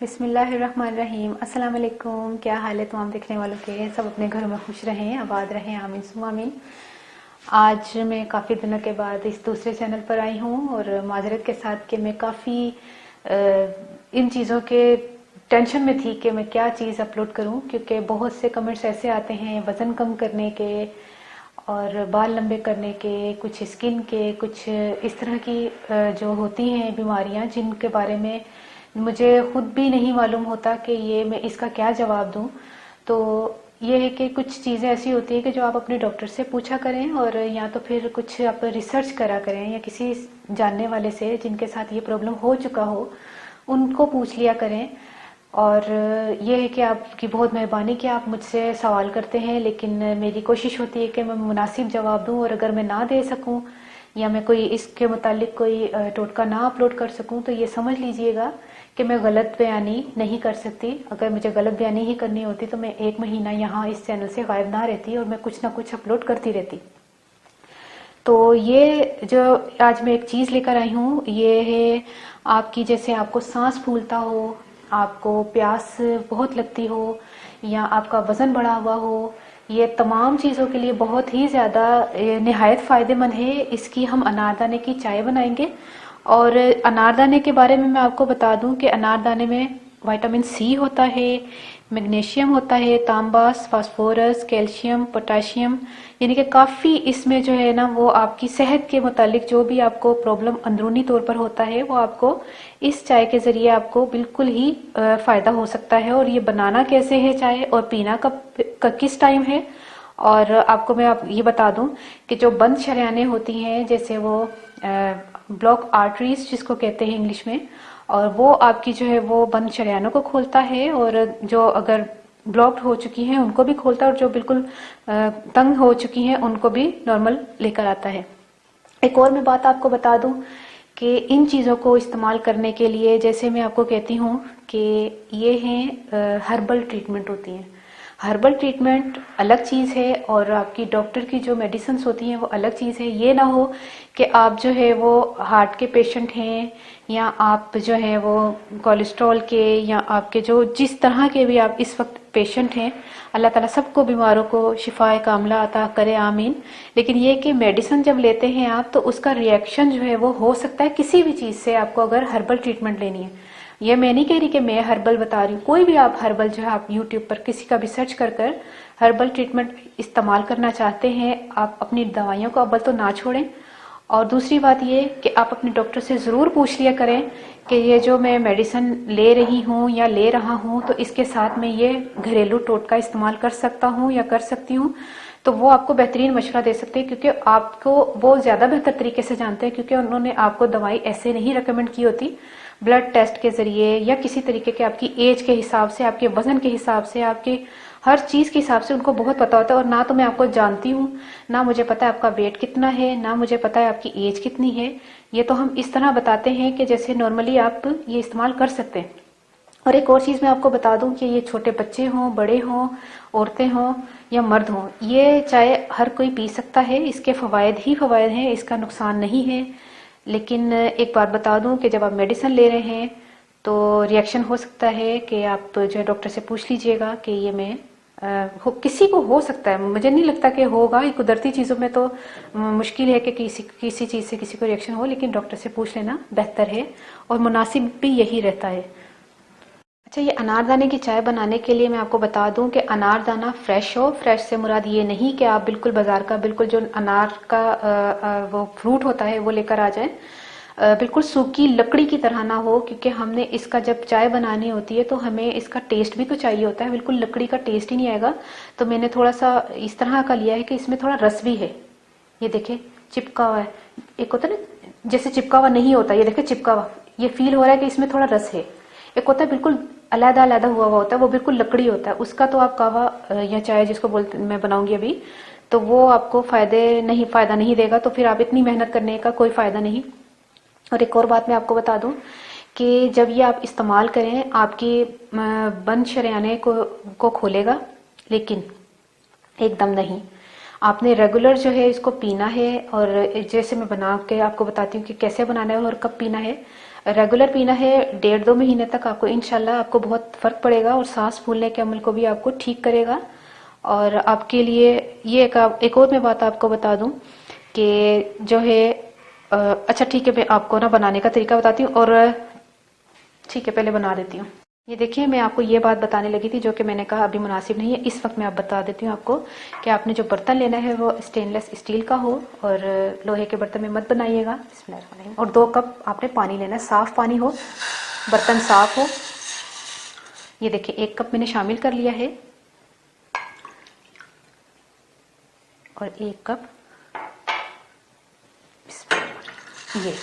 बिस्मिल्लाहिर्रहमानिर्रहीम। अस्सलाम वालेकुम। क्या हाल है तमाम देखने वालों के? सब अपने घरों में खुश रहें, आबाद रहें, आमीन सुम्मा आमीन। आज मैं काफ़ी दिनों के बाद इस दूसरे चैनल पर आई हूँ और माजरत के साथ कि मैं काफ़ी इन चीज़ों के टेंशन में थी कि मैं क्या चीज़ अपलोड करूँ, क्योंकि बहुत से कमेंट्स ऐसे आते हैं वज़न कम करने के और बाल लंबे करने के, कुछ स्किन के, कुछ इस तरह की जो होती हैं बीमारियां जिनके बारे में मुझे खुद भी नहीं मालूम होता कि ये मैं इसका क्या जवाब दूं। तो ये है कि कुछ चीज़ें ऐसी होती है कि जो आप अपने डॉक्टर से पूछा करें और या तो फिर कुछ आप रिसर्च करा करें या किसी जानने वाले से जिनके साथ ये प्रॉब्लम हो चुका हो उनको पूछ लिया करें। और ये है कि आपकी बहुत मेहरबानी कि आप मुझसे सवाल करते हैं, लेकिन मेरी कोशिश होती है कि मैं मुनासिब जवाब दूं। और अगर मैं ना दे सकूं या मैं कोई इसके मुतालिक कोई टोटका ना अपलोड कर सकूं तो ये समझ लीजिएगा कि मैं गलत बयानी नहीं कर सकती। अगर मुझे गलत बयानी ही करनी होती तो मैं 1 महीना यहाँ इस चैनल से गायब ना रहती और मैं कुछ ना कुछ अपलोड करती रहती। तो ये जो आज मैं एक चीज़ लेकर आई हूँ ये है आपकी, जैसे आपको सांस फूलता हो, आपको प्यास बहुत लगती हो या आपका वज़न बढ़ा हुआ हो, ये तमाम चीज़ों के लिए बहुत ही ज़्यादा निहायत फ़ायदेमंद है। इसकी हम अनारदाने की चाय बनाएंगे। और अनारदाने के बारे में मैं आपको बता दूं कि अनारदाने में विटामिन सी होता है, मैग्नीशियम होता है, तांबास, फास्फोरस, कैल्शियम, पोटाशियम, यानी कि काफ़ी इसमें जो है ना वो आपकी सेहत के मुतालिक जो भी आपको प्रॉब्लम अंदरूनी तौर पर होता है वो आपको इस चाय के ज़रिए आपको बिल्कुल ही फ़ायदा हो सकता है। और ये बनाना कैसे है चाय और पीना कब किस टाइम है। और आपको मैं ये बता दूं कि जो बंद शरेयानें होती हैं, जैसे वो ब्लॉक आर्टरीज जिसको कहते हैं इंग्लिश में, और वो आपकी जो है वो बंद शरेयानों को खोलता है और जो अगर ब्लॉक्ड हो चुकी हैं उनको भी खोलता है और जो बिल्कुल तंग हो चुकी हैं उनको भी नॉर्मल लेकर आता है। एक और मैं बात आपको बता दूं कि इन चीज़ों को इस्तेमाल करने के लिए, जैसे मैं आपको कहती हूँ कि ये हैं हर्बल ट्रीटमेंट होती हैं। हर्बल ट्रीटमेंट अलग चीज़ है और आपकी डॉक्टर की जो मेडिसिन्स होती हैं वो अलग चीज़ है। ये ना हो कि आप जो है वो हार्ट के पेशेंट हैं या आप जो है वो कोलेस्ट्रॉल के या आपके जो जिस तरह के भी आप इस वक्त पेशेंट हैं, अल्लाह ताला सबको बीमारों को शिफाए कामला अता करे, आमीन। लेकिन ये कि मेडिसिन जब लेते हैं आप तो उसका रिएक्शन जो है वो हो सकता है किसी भी चीज़ से, आपको अगर हर्बल ट्रीटमेंट लेनी है। ये मैं नहीं कह रही कि मैं हर्बल बता रही हूँ, कोई भी आप हर्बल जो है आप यूट्यूब पर किसी का भी सर्च कर हर्बल ट्रीटमेंट इस्तेमाल करना चाहते हैं, आप अपनी दवाइयों को अव्वल तो ना छोड़ें। और दूसरी बात ये कि आप अपने डॉक्टर से ज़रूर पूछ लिया करें कि ये जो मैं मेडिसिन ले रही हूँ या ले रहा हूँ तो इसके साथ मैं ये घरेलू टोटका इस्तेमाल कर सकता हूँ या कर सकती हूँ। तो वो आपको बेहतरीन मशवरा दे सकते हैं, क्योंकि आपको वो ज़्यादा बेहतर तरीके से जानते हैं, क्योंकि उन्होंने आपको दवाई ऐसे नहीं रिकमेंड की होती। ब्लड टेस्ट के ज़रिए या किसी तरीके के आपकी एज के हिसाब से, आपके वज़न के हिसाब से, आपके हर चीज़ के हिसाब से उनको बहुत पता होता है। और ना तो मैं आपको जानती हूँ, ना मुझे पता है आपका वेट कितना है, ना मुझे पता है आपकी एज कितनी है। ये तो हम इस तरह बताते हैं कि जैसे नॉर्मली आप ये इस्तेमाल कर सकते हैं। और एक और चीज़ मैं आपको बता दूं कि ये छोटे बच्चे हों, बड़े हों, औरतें हों या मर्द हों, ये चाहे हर कोई पी सकता है। इसके फ़वाद ही फ़वाद हैं, इसका नुकसान नहीं है। लेकिन एक बात बता दूं कि जब आप मेडिसिन ले रहे हैं तो रिएक्शन हो सकता है कि आप जो है डॉक्टर से पूछ लीजिएगा कि ये मैं किसी को हो सकता है, मुझे नहीं लगता कि होगा। ये कुदरती चीज़ों में तो मुश्किल है कि किसी चीज़ से किसी को रिएक्शन हो, लेकिन डॉक्टर से पूछ लेना बेहतर है और मुनासिब भी यही रहता है। अच्छा, ये अनारदाने की चाय बनाने के लिए मैं आपको बता दूं कि अनारदाना फ्रेश हो। फ्रेश से मुराद ये नहीं कि आप बिल्कुल बाजार का बिल्कुल जो अनार का वो फ्रूट होता है वो लेकर आ जाए। बिल्कुल सूखी लकड़ी की तरह ना हो, क्योंकि हमने इसका जब चाय बनानी होती है तो हमें इसका टेस्ट भी तो चाहिए होता है। बिल्कुल लकड़ी का टेस्ट ही नहीं आएगा। तो मैंने थोड़ा सा इस तरह का लिया है कि इसमें थोड़ा रस भी है। ये देखे चिपका हुआ है, एक होता है ना जैसे चिपका हुआ नहीं होता, ये देखे चिपका हुआ, ये फील हो रहा है कि इसमें थोड़ा रस है। एक होता है बिल्कुल अलहदा अलहदा हुआ हुआ होता है, वो बिल्कुल लकड़ी होता है, उसका तो आप कहवा या चाय जिसको बोलते मैं बनाऊंगी अभी, तो वो आपको फायदा नहीं देगा। तो फिर आप इतनी मेहनत करने का कोई फायदा नहीं। और एक और बात मैं आपको बता दूं कि जब ये आप इस्तेमाल करें आपकी बंद शरेयाने को खोलेगा, लेकिन एकदम नहीं। आपने रेगुलर जो है इसको पीना है। और जैसे मैं बना के आपको बताती हूँ कि कैसे बनाना है और कब पीना है। रेगुलर पीना है 1.5-2 महीने तक, आपको इंशाल्लाह आपको बहुत फ़र्क पड़ेगा और सांस फूलने के अमल को भी आपको ठीक करेगा। और आपके लिए ये एक और मैं बात आपको बता दूं कि जो है अच्छा ठीक है, मैं आपको ना बनाने का तरीका बताती हूँ। और ठीक है, पहले बना देती हूँ। ये देखिए, मैं आपको ये बात बताने लगी थी जो कि मैंने कहा अभी मुनासिब नहीं है, इस वक्त मैं आप बता देती हूँ आपको कि आपने जो बर्तन लेना है वो स्टेनलेस स्टील का हो और लोहे के बर्तन में मत बनाइएगा। बिस्मिल्लाह। और 2 कप आपने पानी लेना है, साफ पानी हो, बर्तन साफ हो। ये देखिए 1 कप मैंने शामिल कर लिया है और 1 कप ये।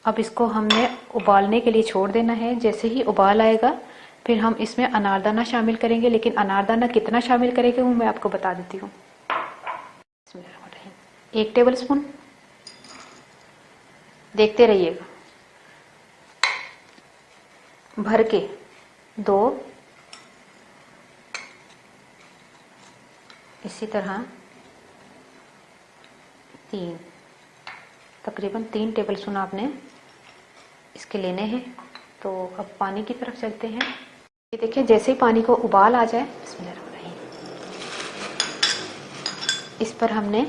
अब इसको हमने उबालने के लिए छोड़ देना है। जैसे ही उबाल आएगा फिर हम इसमें अनारदाना शामिल करेंगे, लेकिन अनारदाना कितना शामिल करेंगे वो मैं आपको बता देती हूँ। 1 टेबल स्पून, देखते रहिएगा, भर के 2, इसी तरह 3, तकरीबन 3 टेबल स्पून आपने इसके लेने हैं। तो अब पानी की तरफ चलते हैं। ये देखिए, जैसे ही पानी को उबाल आ जाए, बिस्मिल्लाह, इस पर हमने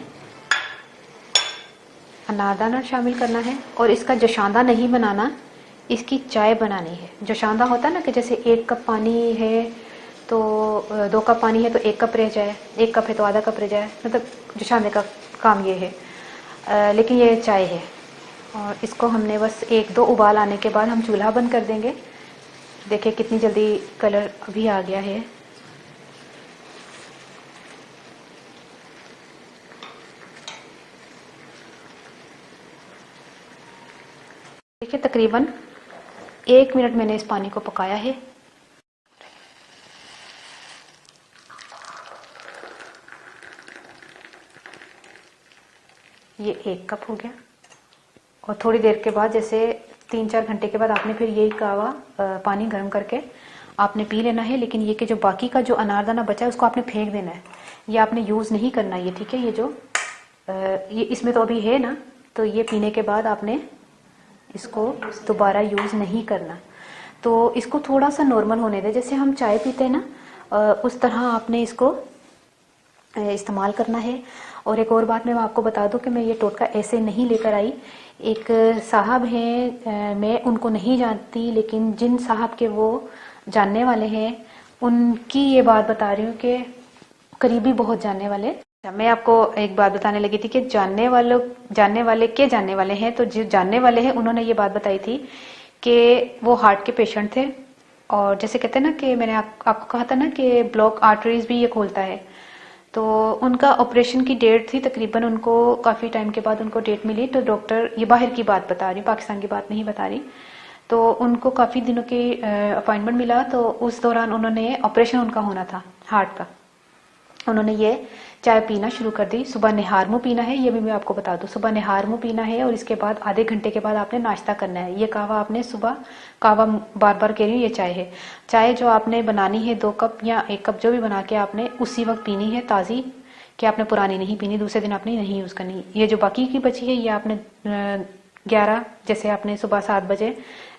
अनारदाना शामिल करना है। और इसका जोशांदा नहीं बनाना, इसकी चाय बनानी है। जोशांदा होता है ना कि जैसे 1 कप पानी है तो 2 कप पानी है तो 1 कप रह जाए, 1 कप है तो आधा कप रह जाए, मतलब जोशांदे का काम ये है। लेकिन ये चाय है और इसको हमने बस 1-2 उबाल आने के बाद हम चूल्हा बंद कर देंगे। देखिए कितनी जल्दी कलर अभी आ गया है। देखिए तकरीबन 1 मिनट मैंने इस पानी को पकाया है। ये 1 कप हो गया। और थोड़ी देर के बाद, जैसे 3-4 घंटे के बाद, आपने फिर यही कावा पानी गर्म करके आपने पी लेना है। लेकिन ये कि जो बाकी का जो अनारदाना बचा है उसको आपने फेंक देना है, ये आपने यूज़ नहीं करना ये, ठीक है। ये जो ये इसमें तो अभी है ना, तो ये पीने के बाद आपने इसको दोबारा यूज़ नहीं करना। तो इसको थोड़ा सा नॉर्मल होने दे, जैसे हम चाय पीते हैं ना, उस तरह आपने इसको इस्तेमाल करना है। और एक और बात मैं आपको बता दूं कि मैं ये टोटका ऐसे नहीं लेकर आई। एक साहब हैं, मैं उनको नहीं जानती, लेकिन जिन साहब के वो जानने वाले हैं उनकी ये बात बता रही हूँ कि करीबी बहुत जानने वाले। मैं आपको एक बात बताने लगी थी कि जानने वाले हैं, तो जो जानने वाले हैं उन्होंने ये बात बताई थी कि वो हार्ट के पेशेंट थे। और जैसे कहते हैं ना कि मैंने आपको कहा था ना कि ब्लॉक आर्टरीज भी ये खोलता है, तो उनका ऑपरेशन की डेट थी तकरीबन, उनको काफ़ी टाइम के बाद उनको डेट मिली। तो डॉक्टर, ये बाहर की बात बता रही, पाकिस्तान की बात नहीं बता रही, तो उनको काफ़ी दिनों की अपॉइंटमेंट मिला। तो उस दौरान उन्होंने ऑपरेशन उनका होना था हार्ट का, उन्होंने ये चाय पीना शुरू कर दी। सुबह निहार मुँह पीना है, ये भी मैं आपको बता दूं, सुबह निहार मुँह पीना है। और इसके बाद आधे घंटे के बाद आपने नाश्ता करना है। ये कहवा आपने सुबह, कहवा बार बार कह रही हूँ, ये चाय है। चाय जो आपने बनानी है 2 कप या 1 कप जो भी बना के आपने उसी वक्त पीनी है, ताज़ी, कि आपने पुरानी नहीं पीनी, दूसरे दिन आपने नहीं यूज़ करनी। ये जो बाकी की बची है ये आपने 11, जैसे आपने सुबह 7 बजे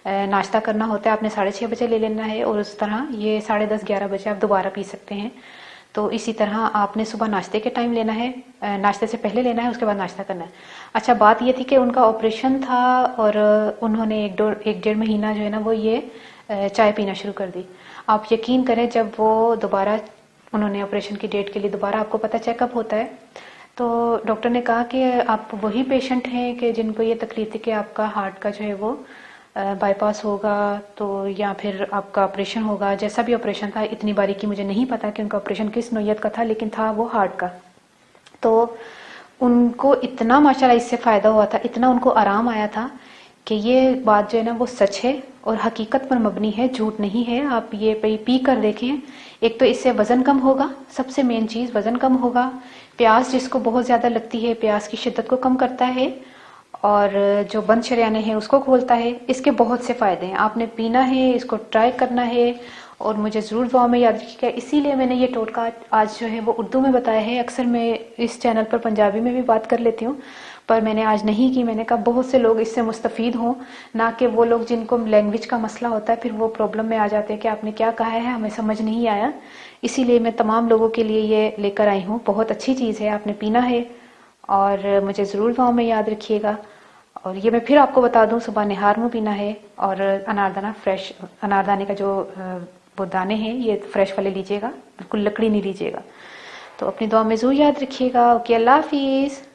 नाश्ता करना होता है, आपने 6:30 बजे ले लेना है। और उस तरह ये 10:30-11 बजे आप दोबारा पी सकते हैं। तो इसी तरह आपने सुबह नाश्ते के टाइम लेना है, नाश्ते से पहले लेना है, उसके बाद नाश्ता करना है। अच्छा, बात ये थी कि उनका ऑपरेशन था और उन्होंने 1-1.5 महीना जो है ना वो ये चाय पीना शुरू कर दी। आप यकीन करें, जब वो दोबारा, उन्होंने ऑपरेशन की डेट के लिए दोबारा आपको पता चेकअप होता है, तो डॉक्टर ने कहा कि आप वही पेशेंट हैं कि जिनको ये तकलीफ थी कि आपका हार्ट का जो है वो बाईपास होगा, तो या फिर आपका ऑपरेशन होगा। जैसा भी ऑपरेशन था, इतनी बारीकी मुझे नहीं पता कि उनका ऑपरेशन किस नौयत का था, लेकिन था वो हार्ट का। तो उनको इतना माशाल्लाह इससे फ़ायदा हुआ था, इतना उनको आराम आया था कि ये बात जो है ना वो सच है और हकीकत पर मबनी है, झूठ नहीं है। आप ये पी कर देखें। एक तो इससे वज़न कम होगा, सबसे मेन चीज़ वज़न कम होगा। प्यास जिसको बहुत ज़्यादा लगती है, प्यास की शिद्दत को कम करता है और जो बंद शरियाने हैं उसको खोलता है। इसके बहुत से फ़ायदे हैं, आपने पीना है, इसको ट्राई करना है और मुझे ज़रूर दुआ में याद रखिएगा। इसीलिए मैंने ये टोटका आज जो है वो उर्दू में बताया है। अक्सर मैं इस चैनल पर पंजाबी में भी बात कर लेती हूँ, पर मैंने आज नहीं की। मैंने कहा बहुत से लोग इससे मुस्तफ़ीद हों, ना कि वो लोग जिनको लैंग्वेज का मसला होता है फिर वो प्रॉब्लम में आ जाते हैं कि आपने क्या कहा है, हमें समझ नहीं आया। इसीलिए मैं तमाम लोगों के लिए ये लेकर आई हूँ। बहुत अच्छी चीज़ है, आपने पीना है और मुझे ज़रूर दुआ में याद रखिएगा। और ये मैं फिर आपको बता दूं, सुबह निहार मुँह पीना है और अनारदाना फ्रेश, अनारदाने का जो वो दाने हैं ये फ्रेश वाले लीजिएगा, बिल्कुल लकड़ी नहीं लीजिएगा। तो अपनी दुआ में ज़रूर याद रखिएगा। ओके, अल्लाह हाफिज़।